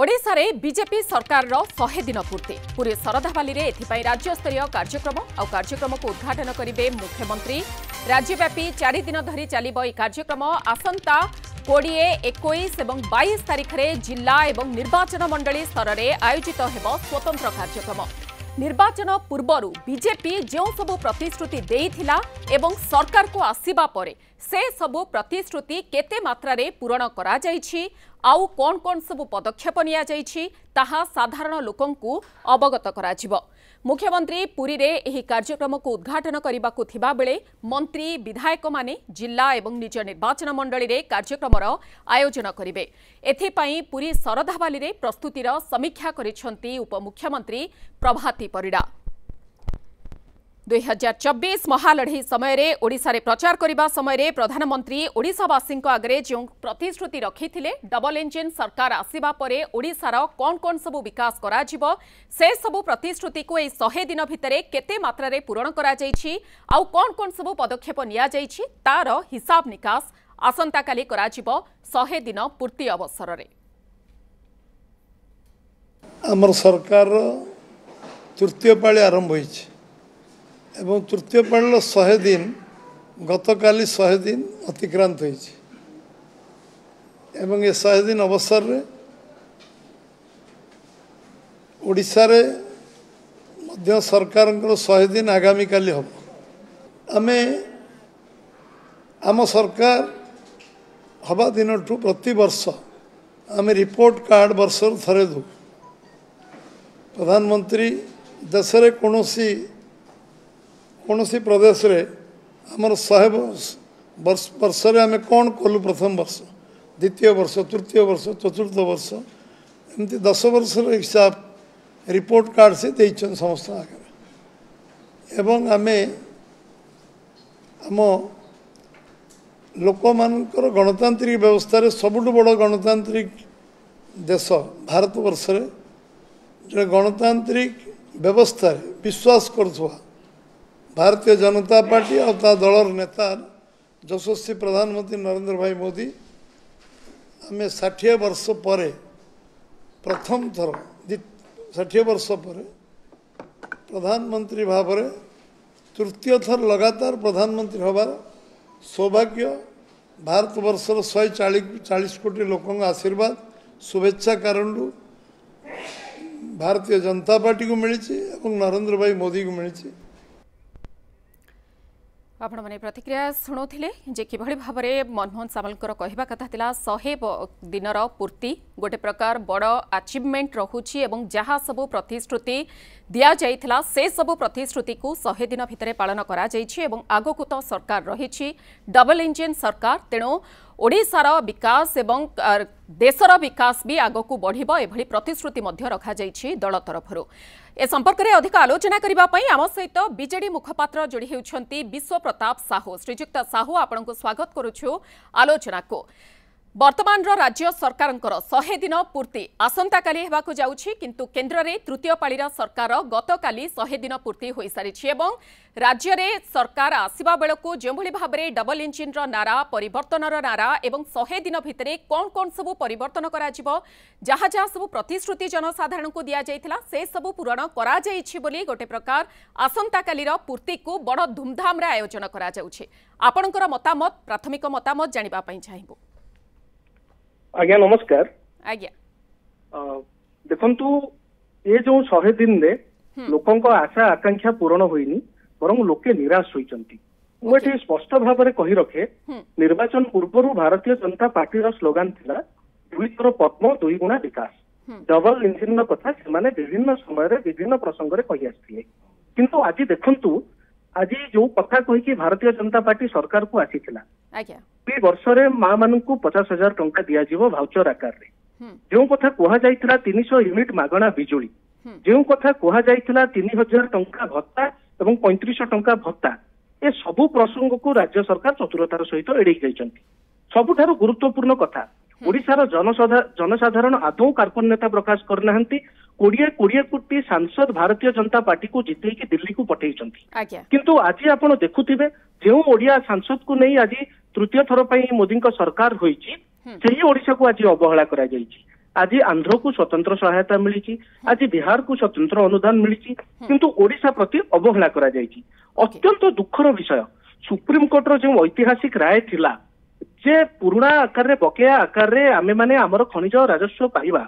ओडिशा रे बीजेपी सरकार रो 100 दिन पूर्ति पूरी शरधाबाली रे एथिपाई राज्य स्तरीय कार्यक्रम कार्यक्रम को उद्घाटन करिवे मुख्यमंत्री। राज्यव्यापी 4 दिन धरी चलिबो ई कार्यक्रम आसंता 20, 21 और 22 तारीख में जिला एवं निर्वाचन मंडली स्तर में आयोजित हेबो स्वतंत्र कार्यक्रम। निर्वाचन पूर्वरु बीजेपी जो सबु प्रतिश्रुति देइथिला एवं सरकार को आसीबा परे से सबु प्रतिश्रुति केते मात्रा रे पूरण करा जाइछि आउ कोन कोन सबु पदक्षेप निया जाइछि ताहा साधारण लोकंकु अवगत कराजिबो। मुख्यमंत्री पुरी रे एही कार्यक्रम को उद्घाटन करने थिबा बेले मंत्री विधायक माने जिला एवं निज निर्वाचन मंडली रे कार्यक्रम आयोजन करिवे। एथिपाई पुरी शरधाबाली रे प्रस्तुतिर समीक्षा करिसेंती उपमुख्यमंत्री प्रभाती परिडा। 2024 महालढ़ई समय रे ओडिशा रे प्रचार करिबा समय रे प्रधानमंत्री ओडिशावासी आगे जो प्रतिश्रुति रखिथिले डबल इंजिन सरकार आसीबा परे ओडिशार कोन कोन सबु विकास करा जिवो से सबु प्रतिश्रुति को ए 100 दिन भितरे केते मात्रा रे पूरण करा जाइछि आउ कोन कोन सबु पदक्षेप निया जाइछि तार हिसाब निकास आसंता काली करा जिवो 100 दिन पूर्ति अवसर रे। हमर सरकार तृतीय पाली आरंभ होइछि एवं तृतीय पाली 100 दिन गतकाली 100 दिन अतिक्रांत होइछि एवं ये 100 दिन अवसर रे ओडिशा रे मध्य सरकार 100 दिन आगामी काली हम आमे आम सरकार हवा दिन ठू प्रति वर्ष आमे रिपोर्ट कार्ड वर्ष थरे दो प्रधानमंत्री देश रे कोनोसी प्रदेश रे हमर 100 वर्ष रे आमे कौन कलु प्रथम वर्ष द्वितीय वर्ष तृतीय वर्ष चतुर्थ वर्ष एमती 10 वर्ष हिसाब रिपोर्ट कार्ड से देइछन समस्त आगे एवं आमे आम लोक मानकर गणतांत्रिक व्यवस्था रे सबुठ बड़ गणतांत्रिक देश भारत वर्ष रे जो गणतांत्रिक व्यवस्था रे विश्वास करथुआ भारतीय जनता पार्टी और ता दलर नेता यशस्वी प्रधानमंत्री नरेंद्र भाई मोदी आम 60 वर्ष पर प्रथम थर 60 वर्ष पर प्रधानमंत्री भाव में तृतीय थर लगातार प्रधानमंत्री हबार सौभाग्य भारत वर्षर 140 कोटी लोकों आशीर्वाद शुभेच्छा कारण भारतीय जनता पार्टी को मिली और नरेंद्र भाई मोदी को मिली। आपण माने प्रतिक्रिया शुणुथिले जे किभଳି भाबरे मनमोहन सामलकर कहवा कथा थिला 100 दिनर पूर्ति गोटे प्रकार बड़ अचीवमेंट रहुछि एवं जहाँ सबु प्रतिश्रुति दिया जाइथिला से सबु प्रतिश्रुति को 100 दिन भितरे पालन करा जाइछि एवं आगोकु तो सरकार रहिछि डबल इंजिन सरकार तेणु ओडिशार विकास एवं देशर विकास भी आगोकु बढ़िबो एभली प्रतिश्रुति मध्य रखा जाइछि दल तरफरु। ए संपर्क में अधिक आलोचना करबा पई आम सहित बीजेडी मुखपात्र जोड़ी हेउछंती विश्व प्रताप साहू। श्रीजुक्त साहू आपनको स्वागत करूछु आलोचना को। वर्तमान राज्य सरकार 100 दिन पूर्ति आसंता काली हेबाकु जाउछि किंतु केंद्र रे तृतीय पाली सरकार गतकाली 100 दिन पूर्ति होई सारिछि एवं राज्य रे सरकार आसीबा बेलकु जेभଳି भाबरे डबल इंजिन रो नारा परिवर्तनर नारा एवं 100 दिन भितरे कोन कोन सब परिवर्तन करा जिवो जहा जहा सब प्रतिश्रुति जनसाधारण को दिया जाइथिला से सब पूरण करा जाइछि बोली गोटे प्रकार आसंता काली पूर्ति को बड़ धूमधाम रे आयोजन करा जाउछि। आपनकर मतामत प्राथमिक मतामत जानिबा पई चाहिबो। आज्ञा नमस्कार। आज्ञा देखंतु ये जो 100 दिन रे लोकों को आशा आकांक्षा पूर्ण होइनी बरं लोके निराश होइचंती। मुझे स्पष्ट भाव में कही रखे निर्वाचन पूर्व भारतीय जनता पार्टी स्लोगान थिला 2 थर पद्म 2 गुणा विकास डबल इंजिन कथा से विभिन्न समय विभिन्न प्रसंग में कही आसथिले किंतु आज देखंतु आज जो कथा कही भारतीय जनता पार्टी सरकार को आसीथिला वर्ष माँ मान को 50,000 टंका दिया भाउचर आकार रे जो कथा कह जाइथिला 300 यूनिट मागणा बिजुली जो कथा कह जाइथिला 3000 टंका भत्ता एवं 3500 टंका भत्ता ए सबु प्रसंग को राज्य सरकार चतुरतार सहित एड़े जाइछंती। सबुठारु गुरुत्वपूर्ण कथा ओडिशार जनसाधारण आदौ कार्पण्यता प्रकाश करना 20 कोटी सांसद भारतीय जनता पार्टी को जितेकी दिल्ली को पठेइछंती किंतु आज आपण देखुथिबे जो ओडिया सांसद को नहीं आज तृतीय थर मोदी सरकार होईची सेही ओडिशा को आज अवहेला करा जाईची। आज आंध्र को स्वतंत्र सहायता मिली, आज बिहार को स्वतंत्र अनुदान मिली, किंतु ओडिशा प्रति अवहेला करा जायछि। अत्यंत दुखर विषय सुप्रीम कोर्ट रो जो ऐतिहासिक राय थिला जे पुराना आकार रे बकेया आकार रे आमे माने हमर खनिज राजस्व पाइबा,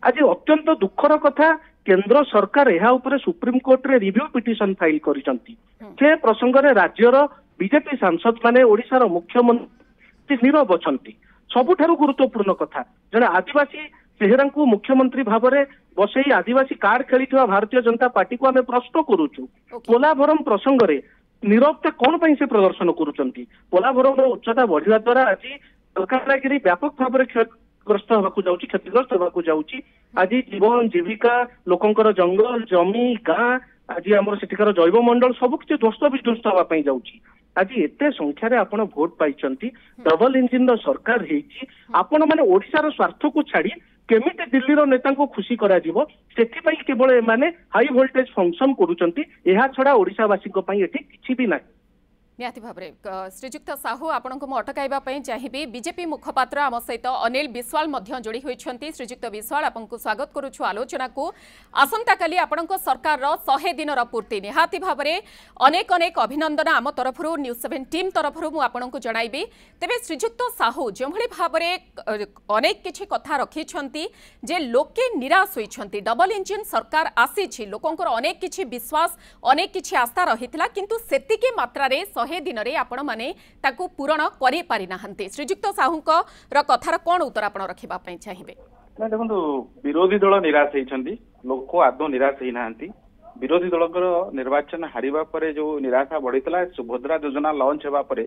आज अत्यंत दुखर कथा केंद्र सरकार यह ऊपर सुप्रीम कोर्ट रे रिव्यू पिटिशन फाइल करिसंती। जे प्रसंग रे राज्यर बीजेपी सांसद माने ओडिशार मुख्यमंत्री नीरव अछंती। सबुठारु गुरुत्वपूर्ण कथा जने आदिवासी चेहरा को मुख्यमंत्री भाव में बसई आदिवासी कार्ड खेली भारतीय जनता पार्टी को आम प्रश्न करुचु। पोलाभरम प्रसंग में नीरवता कौन पर से प्रदर्शन करुचंती। पोलाभरम उच्चता बढ़िया द्वारा आज मलकानगिरी व्यापक भाव में क्षतिग्रस्त होगा जाऊँगी, क्षतिग्रस्त होगा जाऊँगी। आज जीवन जीविका लोकंकर जंगल जमी गाँ आज आम सेठिकार जैव मंडल सबकि ध्वस्त विध्वस्त होगापी जाऊँगी। आज एते संख्यार आपण भोट पाइचंती, डबल इंजिन रो सरकार हेची, आपण माने ओडिशार स्वार्थ को छाड़ी केमिति दिल्ली रो नेता को खुशी करा जीवो सेथि केवल एमाने हाई वोल्टेज फंक्शन करूचंती। एहा छडा ओडिशावासी को पई एठी किछि भी नाही। निहाती भाबरे श्रीजुक्त साहू आपनको मु अटकाइबा पई चाहिबी। बीजेपी मुखपात्र आम सहित अनिल विश्वाल मध्य जोड़ी होइछंती। श्रीजुक्त विश्वाल आपनको स्वागत करूछु आलोचना को। आसंता काली आपनको सरकार रो 100 दिन रो पूर्ति निहाती भाबरे अनेक अनेक अभिनंदन आम तरफरु न्यूज 7 टीम तरफरु मु आपनको जणाइबी। तेबे श्रीजुक्त साहू जेभଳି भाबरे अनेक किछि कथा रखिछंती जे लोके निराश होइछंती। डबल इंजिन सरकार आसीछि, लोकंकर अनेक किछि विश्वास अनेक किछि आस्था रहितला, किंतु सेतिके मात्रा रे 100 दिन रे आपण माने ताकू पूरण करि पारि नाहंती। श्रीजुक्त साहूको र कथार कोन उत्तर आपण रखिबा पई चाहिबे? ना देखंतु विरोधी दल निराश हेइछंती, लोक आदो निराश हेइ नाहंती। विरोधी दलकर निर्वाचन हारिबा परे जो निराशा बढ़ितला, सुभद्रा योजना लॉन्च हेबा परे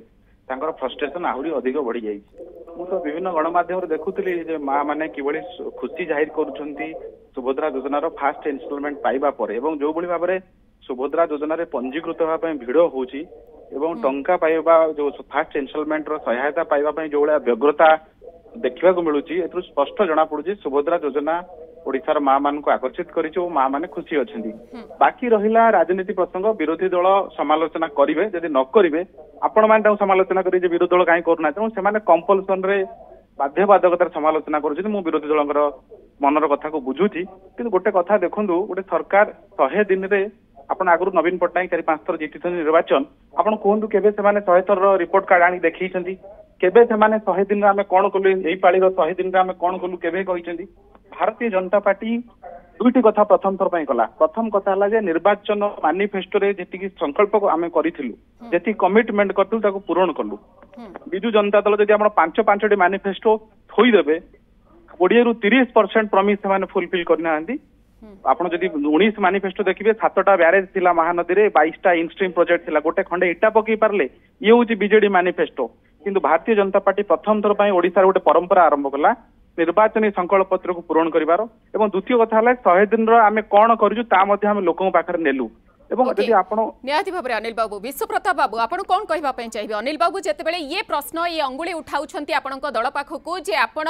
तांकर फ्रस्ट्रेशन आहुरी अधिक बढ़ी जाइछि। मु तो विभिन्न गणमाध्यम रे देखुतली जे मा माने किबळी खुशी जाहिर करूछंती सुभद्रा योजना रो फास्ट इन्स्टॉलमेंट पाइबा परे, एवं जो बळी भाबरे सुभद्रा योजना रे पंजीकृत होबा पई भिड़ होउछि एवं टंका पाइबा जो फास्ट इन्स्टॉलमेंट रो सहायता पाइबा पई जो बळा व्यग्रता देखिबा को मिलुछि। एतु स्पष्ट जणा पडुछि सुभद्रा योजना ओडिशार मां मान को आकर्षित करिछि ओ मां माने खुशी अछंती। बाकी रहिला राजनीति प्रसंग विरोधी दल समालोचना करिवे, जदि न करिवे आपण मान ताऊ समालोचना करि जे विरोधी दल काई करना त सेमाने कंपल्सन रे बाध्यबाधकतार समालोचना करूछि। मु विरोधी दलकर मनर कथा को बुझुछि, किंतु गोटे कथा देखंतु गोटे सरकार 100 दिन रे आपण आगु नवीन पट्टनायक 4-5 थर जीति निर्वाचन आपण कहूँ केबे सेमाने 100 थर रिपोर्ट कार्ड आनी देखैछंती, केबे सेमाने 100 दिन रे आमे कोन कलु एई पाळी रो 100 दिन रे आमे कोन कलु केबे कहिसेंती। भारतीय जनता पार्टी दुईटी कथा प्रथम थर पई कला। प्रथम कथा हला जे निर्वाचन मैनिफेस्टो रे जेतिकी संकल्प को आमे करिथिलु, जेति कमिटमेंट करथु ताको पूर्ण कलु। बिजु जनता दल जदि आपण 5-5टी मैनिफेस्टो थोई देबे 20 रु 30% प्रॉमिस सेमाने फुलफिल करनाहांती। आपण जदि 19 मैनिफेस्टो देखिबे 7टा ब्यारेज थिला महानदी रे, 22टा इनस्ट्रीम प्रोजेक्ट थिला, गोटे खंडे इटा पकई पारले, ये होची बीजेडी मैनिफेस्टो। किंतु भारतीय जनता पार्टी प्रथम थर पई ओडिसा रे गोटे परंपरा आरंभ कला निर्वाचन संकल्प पत्र को पूरण करिवार। एवं द्वितीय कथा हला 100 दिन रो आमे कोन करिजु ता मध्ये हम लोकन पाखरे नेलु। एवं जदि आपण निहाती भाबरे अनिल बाबू विश्वप्रताप बाबू आपण कोन कहबा पई चाहिबे? अनिल बाबू जेतेबेले ये प्रश्न ये अंगुली उठाउछंती आपणको दल पाखकू जे आपण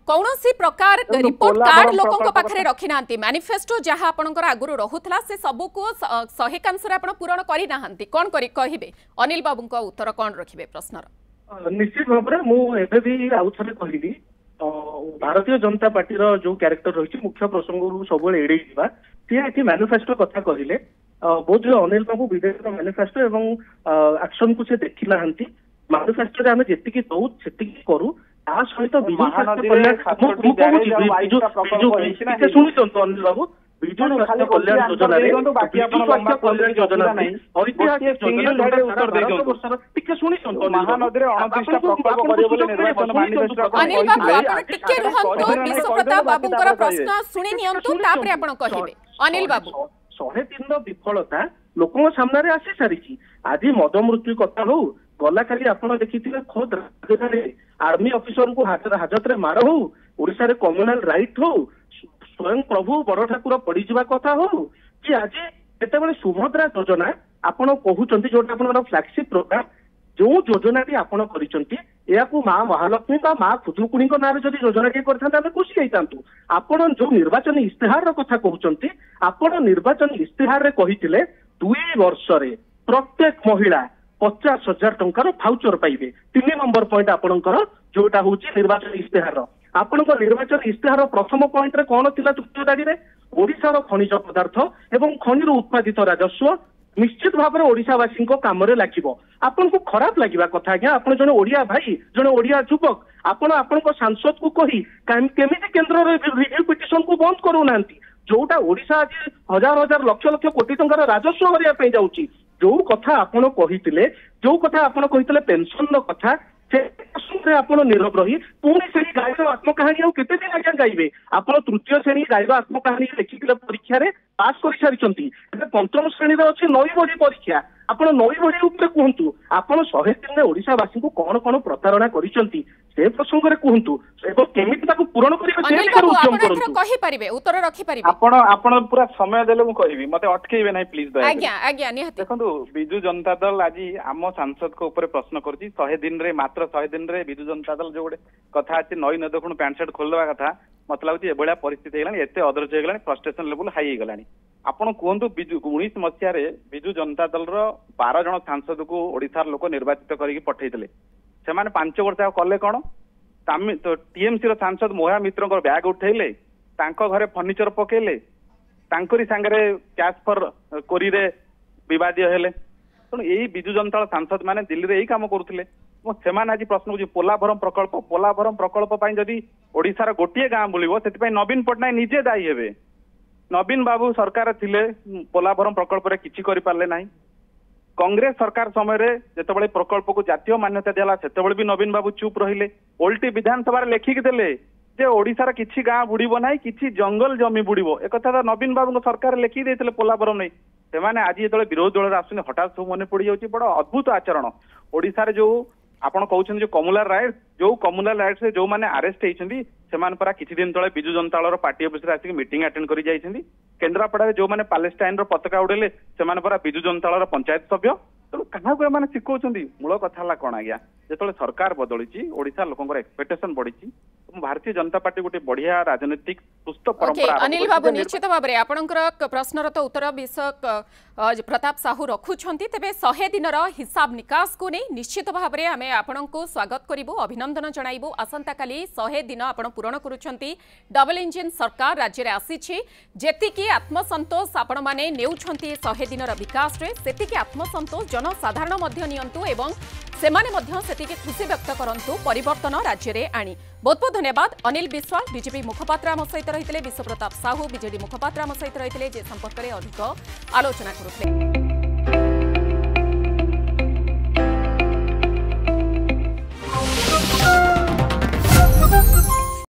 कौनसी प्रकार रिपोर्ट कार्ड लोकन पाखरे रखि नांती, मैनिफेस्टो जहां आपनकर आगुरु रहुतला से सबु को 100 आपण पूरण करि नाहंती, कोन करि कहिबे? अनिल बाबू को उत्तर कोन रखिबे प्रश्नर? निश्चित भाबरे मु एबे भी आउथरे कहिबी भारतीय जनता पार्टी रो जो कैरेक्टर रहिछि मुख्य प्रसंग रु सबले एडै दिबा से एथि मैनिफेस्टो कथा कहिले बहुत जो अनिल बाबू विदेश रो मैनिफेस्टो एवं एक्शन को से देखि नाहंती। मैनिफेस्टो रे हम जेतिकी दउ सेतिकी करू आ सहित विजु स्वास्थ्य अनिल बाबू विजु स्वास्थ्य कल्याण योजना रे विजु स्वास्थ्य कल्याण योजना नहीं ऐतिहासिक योजना टिके सुनि महानदी रे 29टा प्रकल्प करियो बोले निर्वाचन मैनिफेस्टो। अनिल बाबू आपण टिके रहंतु, विश्वप्रताप बाबूकर प्रश्न सुनि नियंतु तापरे आपण कहिबे। अनिल बाबू 100 दिन विफलता लोकन सामने रे आसी सारिछि। आज मद मृत्यु कथा हो गला काली आपण देखिथिले खुद राजधानी आर्मी ऑफिसर को हाजत रे मार हो, ओडिसा रे कम्युनल राइट हो, स्वयं प्रभु बड़ ठाकुर पड़ी जावा कथा हो कि आज जेतेबेले सुभद्रा योजना आपण कहउचंती जोटा आपण फ्लैगशिप प्रोग्राम जो योजना टी आपण करिसंती याकू मां महालक्ष्मी का मां खुदुकुणी को नारे जदि योजना टी करथांता हम खुशी हेइतांतु। आपण जो निर्वाचन इस्तेहार रो कथा कहउचंती आपण निर्वाचन इस्तेहार रे कहिथिले 2 वर्ष रे प्रत्येक महिला 50,000 टंकार भाउचर पाइबे। 3 नंबर पॉइंट आपणकर जोटा होची निर्वाचन इस्तेहार ଆପଣଙ୍କ ନିର୍ବାଚନ ଇସ୍ତାହାର ପ୍ରଥମ ପଏଣ୍ଟରେ କଣ ଥିଲା? ତୃତୀୟ ଧାଡିରେ ଓଡିଶାର ଖଣିଜ ପଦାର୍ଥ ଏବଂ ଖଣିରୁ ଉତ୍ପାଦିତ ରାଜସ୍ୱ ନିଶ୍ଚିତ ଭାବରେ ଓଡିଶାବାସୀଙ୍କ କାମରେ ଲାଗିବ। ଆପଣଙ୍କୁ ଖରାପ ଲାଗିବା କଥା ଆଜ୍ଞା, ଆପଣ ଜଣେ ଓଡିଆ ଭାଇ, ଜଣେ ଓଡିଆ ଯୁବକ, ଆପଣ ଆପଣଙ୍କ ସାଂସଦକୁ କହି କେମିତି କେନ୍ଦ୍ରର ରିଭ୍ୟୁ ପିଟିସନକୁ ବନ୍ଦ କରୁନାହାନ୍ତି? ଯୋଉଟା ଓଡିଶା ଆଜି ହଜାର ହଜାର ଲକ୍ଷ ଲକ୍ଷ କୋଟି ଟଙ୍କାର ରାଜସ୍ୱ କରିବା ପାଇଁ ଯାଉଛି। ଯୋଉ କଥା ଆପଣ କହିଥିଲେ, ପେନସନର କଥା, ସେ ପ୍ରସଙ୍ଗରେ ଆପଣ ନୀରବ ରହି ପୁଣି ସେହି ଗାଈର ଆତ୍ମକାହାଣୀ ଆଉ କେତେ ଦିନ ଆଜ୍ଞା ଗାଇବେ? ଆପଣ ତୃତୀୟ ଶ୍ରେଣୀ ଗାଈର ଆତ୍ମକାହାଣୀ ଲେଖିଥିଲେ ପରୀକ୍ଷାରେ ପାସ୍ କରିସାରିଛନ୍ତି, ଏବେ ପଞ୍ଚମ ଶ୍ରେଣୀରେ ଅଛି ନଈ ବଢି ପରୀକ୍ଷା। ଆପଣ ନଈ ବଢି ଉପରେ କୁହନ୍ତୁ, ଆପଣ 100 ଦିନରେ ଓଡିଶାବାସୀଙ୍କୁ କଣ କଣ ପ୍ରତାରଣା କରିଛନ୍ତି ସେ ପ୍ରସଙ୍ଗରେ କୁହନ୍ତୁ ଏବଂ କେମିତି ତାକୁ ପୂରଣ କରିବେ ସେ ବିଷୟରେ ଉଦ୍ୟମ କରନ୍ତୁ। କହିପାରିବେ, ଉତ୍ତର ରଖିପାରିବେ। ଆପଣ ପୁରା ସମୟ ଦେଲେ ମୁଁ କହିବି, ମତେ ଅଟକେଇବେ ନାହିଁ ପ୍ଲିଜ। ଆଜ୍ଞା ଆଜ୍ଞା ନିହାତି। ଦେଖନ୍ତୁ, ବିଜୁ ଜନତା ଦଳ ଆଜି ଆମ ସାଂସଦଙ୍କ ଉପରେ ପ୍ରଶ୍ନ କରୁଛି 100 ଦିନରେ, ମାତ୍ର 100 ଦିନରେ ବିଜୁ ଜନତା ଦଳ ଯୋଉ ଗୋଟେ କଥା ଅଛି ନଈ ନ ଦେଖୁଣୁ ପ୍ୟାଣ୍ଟ ସାର୍ଟ ଖୋଲିଦେବା କଥା, ମତେ ଲାଗୁଛି ଏଭଳିଆ ପରିସ୍ଥିତି ହେଇଗଲାଣି, ଏତେ ଅଧୈର୍ଯ୍ୟ ହେଇଗଲାଣି, ଫ୍ରଷ୍ଟ୍ରେସନ ଲେଭେଲ ହାଇ ହେଇଗଲାଣି। ଆପଣ କୁହନ୍ତୁ, 19 ମସିହାରେ ବିଜୁ ଜନତା ଦଳର 12 ଜଣ ସାଂସଦକୁ ଓଡିଶାର ଲୋକ ନିର୍ବାଚିତ କରିକି ପଠେଇଥିଲେ। ସେମାନେ 5 ବର୍ଷ ଆଉ କଲେ କଣ? ଟିଏମସି ର ସାଂସଦ ମୋହା ମିତ୍ରଙ୍କ ବ୍ୟାଗ ଉଠେଇଲେ, ତାଙ୍କ ଘରେ ଫର୍ଣ୍ଣିଚର ପକେଇଲେ, ତାଙ୍କରି ସାଙ୍ଗରେ କ୍ୟାଶ ଫର କୋରିରେ ବିବାଦୀୟ ହେଲେ। ତେଣୁ ଏଇ ବିଜୁ ଜନତା ଦଳ ସାଂସଦ ମାନେ ଦିଲ୍ଲୀରେ ଏଇ କାମ କରୁଥିଲେ। ସେମାନେ ଆଜି ପ୍ରଶ୍ନ କରୁଛି ପୋଲାଭରମ ପ୍ରକଳ୍ପ ପାଇଁ ଯଦି ଓଡିଶାର ଗୋଟିଏ ଗାଁ ବୁଲିବ, ସେଥିପାଇଁ ନବୀନ ପଟ୍ଟନାୟକ ନିଜେ ଦାୟୀ ହେବେ। ନବୀନ ବାବୁ ସରକାର ଥିଲେ, ପୋଲାଭରମ ପ୍ରକଳ୍ପରେ କିଛି କରିପାରିଲେ ନାହିଁ। କଂଗ୍ରେସ ସରକାର ସମୟରେ ଯେତେବେଳେ ପ୍ରକଳ୍ପକୁ ଜାତୀୟ ମାନ୍ୟତା ଦିଆଲା, ସେତେବେଳେ ବି ନବୀନ ବାବୁ ଚୁପ୍ ରହିଲେ। ଓଲଟି ବିଧାନସଭାରେ ଲେଖିକି ଦେଲେ ଯେ ଓଡିଶାର କିଛି ଗାଁ ବୁଡିବ ନାହିଁ, କିଛି ଜଙ୍ଗଲ ଜମି ବୁଡିବ। ଏକଥା ତ ନବୀନ ବାବୁଙ୍କ ସରକାର ଲେଖିକି ଦେଇଥିଲେ ପୋଲାଭରମ ନେଇ। ସେମାନେ ଆଜି ଯେତେବେଳେ ବିରୋଧୀ ଦଳରେ ଆସୁଛନ୍ତି, ହଠାତ୍ ସବୁ ମନେ ପଡିଯାଉଛି। ବଡ ଅଦ୍ଭୁତ ଆଚରଣ। ଓଡିଶାରେ ଯୋଉ ଆପଣ କହୁଛନ୍ତି ଯୋଉ କମୁଲାର ରାଇଟ୍ସ ଯୋଉମାନେ ଆରେଷ୍ଟ ହେଇଛନ୍ତି, ସେମାନେ ପରା କିଛି ଦିନ ତଳେ ବିଜୁ ଜନତା ଦଳର ପାର୍ଟି ଅଫିସରେ ଆସିକି ମିଟିଂ ଆଟେଣ୍ଡ କରି ଯାଇଛନ୍ତି। କେନ୍ଦ୍ରାପଡାରେ ଯୋଉମାନେ ପାଲେଷ୍ଟାଇନର ପତାକା ଉଡେଇଲେ, ସେମାନେ ପରା ବିଜୁ ଜନତା ଦଳର ପଞ୍ଚାୟତ ସଭ୍ୟ। ତେଣୁ କାହାକୁ ଏମାନେ ଶିଖଉଛନ୍ତି? ମୂଳ କଥା ହେଲା କଣ ଆଜ୍ଞା, ଯେତେବେଳେ ସରକାର ବଦଳିଛି, ଓଡିଶା ଲୋକଙ୍କର ଏକ୍ସପେକ୍ଟେସନ ବଢିଛି। ଭାରତୀୟ ଜନତା ପାର୍ଟି ଗୋଟେ ବଢିଆ ରାଜନୈତିକ ସୁସ୍ଥ ପରମ୍ପରା। ଅନିଲ ବାବୁ, ନିଶ୍ଚିତ ଭାବରେ ଆପଣଙ୍କର ପ୍ରଶ୍ନର ତ ଉତ୍ତର ବିଷୟ ପ୍ରତାପ ସାହୁ ରଖୁଛନ୍ତି। ତେବେ 100 ଦିନର ହିସାବ ନିକାଶକୁ ନେଇ ନିଶ୍ଚିତ ଭାବରେ ଆମେ ଆପଣଙ୍କୁ ସ୍ୱାଗତ କରିବୁ, ଅଭିନନ୍ଦନ ଜଣାଇବୁ। ଆସନ୍ତାକାଲି 100 ଦିନ ଆପଣ ପୂରଣ କରୁଛନ୍ତି। ଡବଲ ଇଞ୍ଜିନ ସରକାର ରାଜ୍ୟରେ ଆସିଛି। ଯେତିକି ଆତ୍ମସନ୍ତୋଷ ଆପଣମାନେ ନେଉଛନ୍ତି 100 ଦିନର ବିକାଶରେ, ସେତିକି ଆତ୍ମସନ୍ତୋଷ ଜନସାଧାରଣ ମଧ୍ୟ ନିଅନ୍ତୁ ଏବଂ ସେମାନେ ମଧ୍ୟ ସେତିକି ଖୁସି ବ୍ୟକ୍ତ କରନ୍ତୁ ପରିବର୍ତ୍ତନ ରାଜ୍ୟରେ ଆଣି। बहुत बहुत धन्यवाद। अनिल विश्वाल बीजेपी मुखपात्र आम सहित रही, विश्व प्रताप साहू बीजेडी मुखपात्र आम सहित रही, संपर्क में अधिक आलोचना करुले।